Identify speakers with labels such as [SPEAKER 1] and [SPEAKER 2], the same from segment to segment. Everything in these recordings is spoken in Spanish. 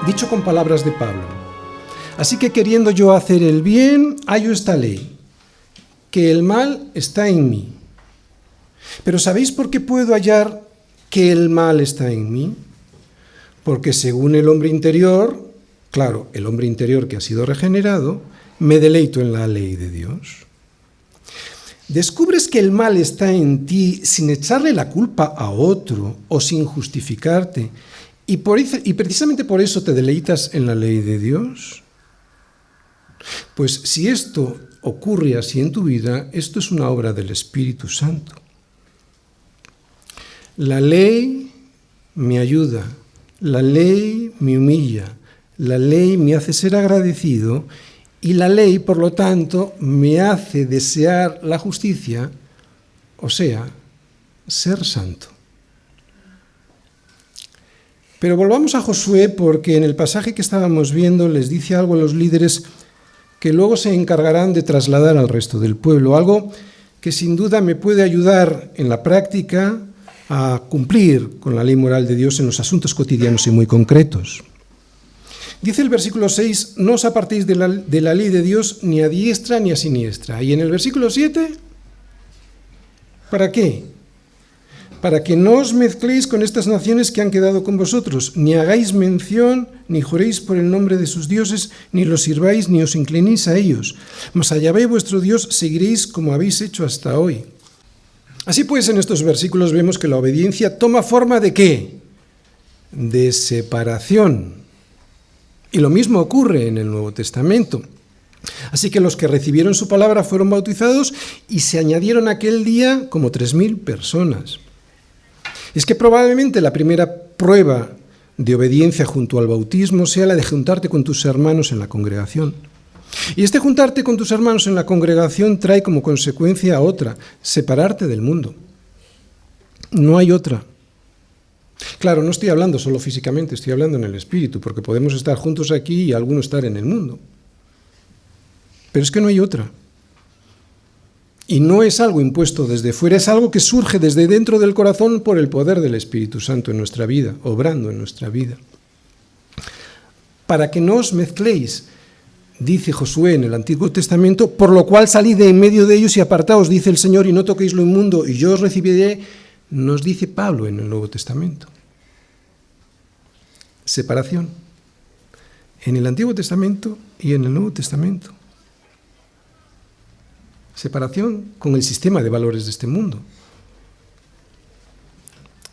[SPEAKER 1] Dicho con palabras de Pablo: así que queriendo yo hacer el bien, hallo esta ley, que el mal está en mí. Pero ¿sabéis por qué puedo hallar que el mal está en mí? Porque según el hombre interior, claro, el hombre interior que ha sido regenerado, me deleito en la ley de Dios. Descubres que el mal está en ti sin echarle la culpa a otro o sin justificarte, y precisamente por eso te deleitas en la ley de Dios. Pues si esto ocurre así en tu vida, esto es una obra del Espíritu Santo. La ley me ayuda, la ley me humilla, la ley me hace ser agradecido y la ley, por lo tanto, me hace desear la justicia, o sea, ser santo. Pero volvamos a Josué, porque en el pasaje que estábamos viendo les dice algo a los líderes que luego se encargarán de trasladar al resto del pueblo, algo que sin duda me puede ayudar en la práctica a cumplir con la ley moral de Dios en los asuntos cotidianos y muy concretos. Dice el versículo 6, no os apartéis de la ley de Dios ni a diestra ni a siniestra. Y en el versículo 7, ¿para qué? Para que no os mezcléis con estas naciones que han quedado con vosotros, ni hagáis mención, ni juréis por el nombre de sus dioses, ni los sirváis, ni os inclinéis a ellos. Mas a Yahvé vuestro Dios seguiréis como habéis hecho hasta hoy. Así pues, en estos versículos vemos que la obediencia toma forma ¿de qué? De separación. Y lo mismo ocurre en el Nuevo Testamento. Así que los que recibieron su palabra fueron bautizados y se añadieron aquel día como 3.000 personas. Es que probablemente la primera prueba de obediencia junto al bautismo sea la de juntarte con tus hermanos en la congregación. Y este juntarte con tus hermanos en la congregación trae como consecuencia otra, separarte del mundo. No hay otra. Claro, no estoy hablando solo físicamente, estoy hablando en el espíritu, porque podemos estar juntos aquí y alguno estar en el mundo. Pero es que no hay otra. Y no es algo impuesto desde fuera, es algo que surge desde dentro del corazón por el poder del Espíritu Santo en nuestra vida, obrando en nuestra vida. Para que no os mezcléis, dice Josué en el Antiguo Testamento, por lo cual salid de en medio de ellos y apartaos, dice el Señor, y no toquéis lo inmundo, y yo os recibiré, nos dice Pablo en el Nuevo Testamento. Separación. En el Antiguo Testamento y en el Nuevo Testamento. Separación con el sistema de valores de este mundo.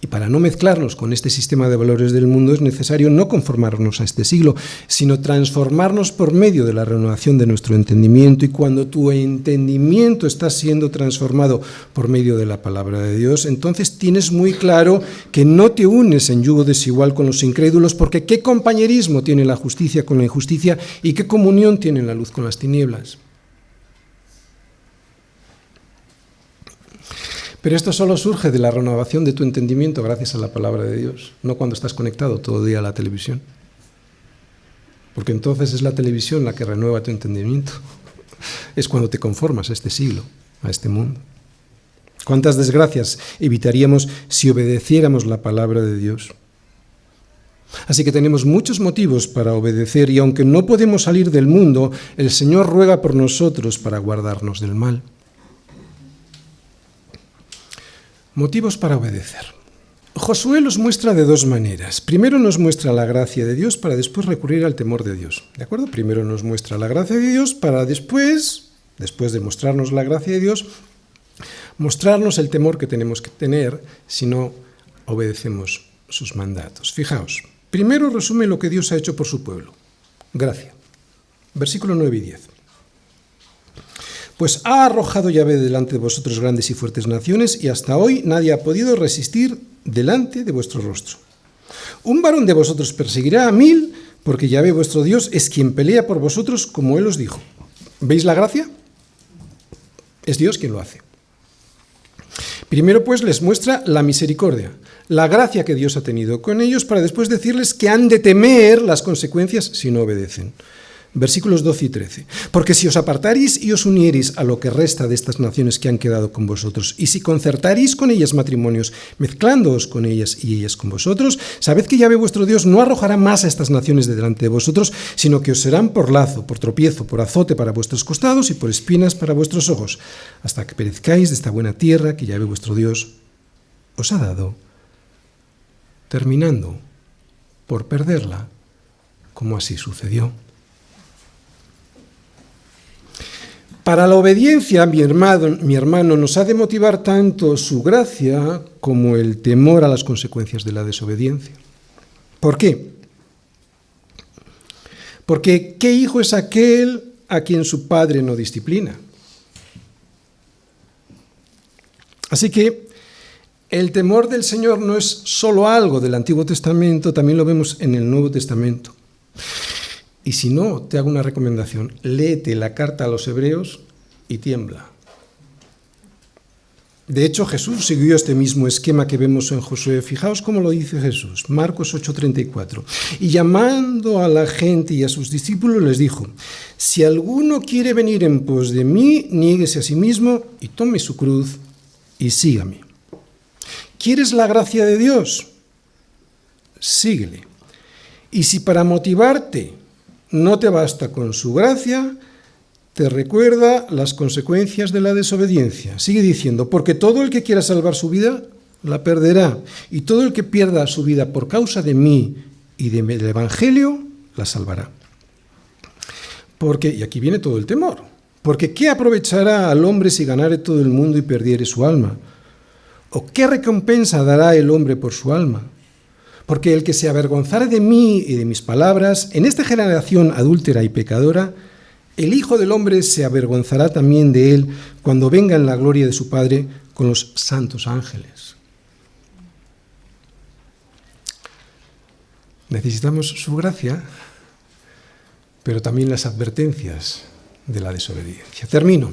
[SPEAKER 1] Y para no mezclarnos con este sistema de valores del mundo es necesario no conformarnos a este siglo, sino transformarnos por medio de la renovación de nuestro entendimiento. Y cuando tu entendimiento está siendo transformado por medio de la palabra de Dios, entonces tienes muy claro que no te unes en yugo desigual con los incrédulos, porque ¿qué compañerismo tiene la justicia con la injusticia y qué comunión tiene la luz con las tinieblas? Pero esto solo surge de la renovación de tu entendimiento gracias a la palabra de Dios, no cuando estás conectado todo el día a la televisión. Porque entonces es la televisión la que renueva tu entendimiento. Es cuando te conformas a este siglo, a este mundo. ¿Cuántas desgracias evitaríamos si obedeciéramos la palabra de Dios? Así que tenemos muchos motivos para obedecer y aunque no podemos salir del mundo, el Señor ruega por nosotros para guardarnos del mal. Motivos para obedecer. Josué los muestra de dos maneras. Primero nos muestra la gracia de Dios para después recurrir al temor de Dios. ¿De acuerdo? Primero nos muestra la gracia de Dios para después de mostrarnos la gracia de Dios, mostrarnos el temor que tenemos que tener si no obedecemos sus mandatos. Fijaos, primero resume lo que Dios ha hecho por su pueblo. Gracia. Versículo 9 y 10. Pues ha arrojado Yahvé delante de vosotros grandes y fuertes naciones, y hasta hoy nadie ha podido resistir delante de vuestro rostro. Un varón de vosotros perseguirá a 1000, porque Yahvé vuestro Dios es quien pelea por vosotros, como él os dijo. ¿Veis la gracia? Es Dios quien lo hace. Primero, pues, les muestra la misericordia, la gracia que Dios ha tenido con ellos, para después decirles que han de temer las consecuencias si no obedecen. Versículos 12 y 13. Porque si os apartaréis y os uniereis a lo que resta de estas naciones que han quedado con vosotros, y si concertaréis con ellas matrimonios, mezclándoos con ellas y ellas con vosotros, sabed que Yahvé vuestro Dios no arrojará más a estas naciones de delante de vosotros, sino que os serán por lazo, por tropiezo, por azote para vuestros costados y por espinas para vuestros ojos, hasta que perezcáis de esta buena tierra que Yahvé vuestro Dios os ha dado, terminando por perderla, como así sucedió. Para la obediencia, mi hermano, nos ha de motivar tanto su gracia como el temor a las consecuencias de la desobediencia. ¿Por qué? Porque ¿qué hijo es aquel a quien su padre no disciplina? Así que el temor del Señor no es solo algo del Antiguo Testamento, también lo vemos en el Nuevo Testamento. Y si no, te hago una recomendación, léete la carta a los Hebreos y tiembla. De hecho, Jesús siguió este mismo esquema que vemos en Josué. Fijaos cómo lo dice Jesús, Marcos 8:34. Y llamando a la gente y a sus discípulos les dijo, si alguno quiere venir en pos de mí, niéguese a sí mismo y tome su cruz y sígame. ¿Quieres la gracia de Dios? Síguele. Y si para motivarte no te basta con su gracia, te recuerda las consecuencias de la desobediencia. Sigue diciendo, porque todo el que quiera salvar su vida, la perderá. Y todo el que pierda su vida por causa de mí y del Evangelio, la salvará. Porque, y aquí viene todo el temor, porque ¿qué aprovechará al hombre si ganare todo el mundo y perdiere su alma? ¿O qué recompensa dará el hombre por su alma? Porque el que se avergonzare de mí y de mis palabras, en esta generación adúltera y pecadora, el Hijo del Hombre se avergonzará también de él cuando venga en la gloria de su Padre con los santos ángeles. Necesitamos su gracia, pero también las advertencias de la desobediencia. Termino.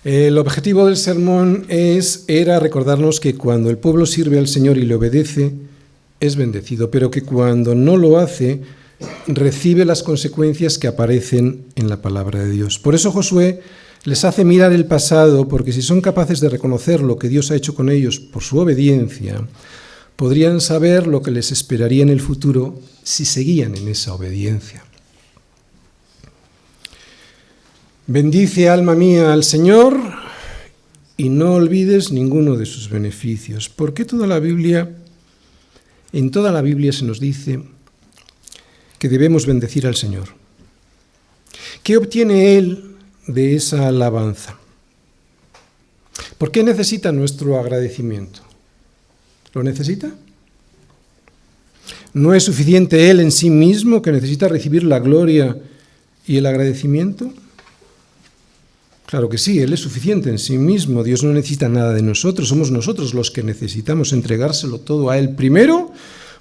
[SPEAKER 1] El objetivo del sermón era recordarnos que cuando el pueblo sirve al Señor y le obedece, es bendecido, pero que cuando no lo hace, recibe las consecuencias que aparecen en la palabra de Dios. Por eso Josué les hace mirar el pasado, porque si son capaces de reconocer lo que Dios ha hecho con ellos por su obediencia, podrían saber lo que les esperaría en el futuro si seguían en esa obediencia. Bendice, alma mía, al Señor y no olvides ninguno de sus beneficios. ¿Por qué en toda la Biblia se nos dice que debemos bendecir al Señor? ¿Qué obtiene Él de esa alabanza? ¿Por qué necesita nuestro agradecimiento? ¿Lo necesita? ¿No es suficiente Él en sí mismo que necesita recibir la gloria y el agradecimiento? Claro que sí, Él es suficiente en sí mismo. Dios no necesita nada de nosotros. Somos nosotros los que necesitamos entregárselo todo a Él. Primero,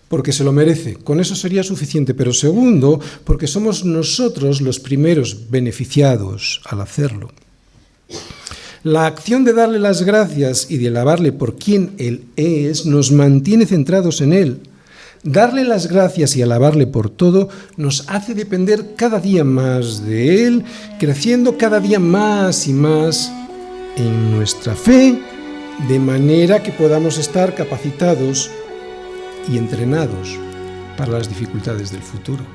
[SPEAKER 1] porque se lo merece. Con eso sería suficiente. Pero segundo, porque somos nosotros los primeros beneficiados al hacerlo. La acción de darle las gracias y de alabarle por quien Él es nos mantiene centrados en Él. Darle las gracias y alabarle por todo nos hace depender cada día más de Él, creciendo cada día más y más en nuestra fe, de manera que podamos estar capacitados y entrenados para las dificultades del futuro.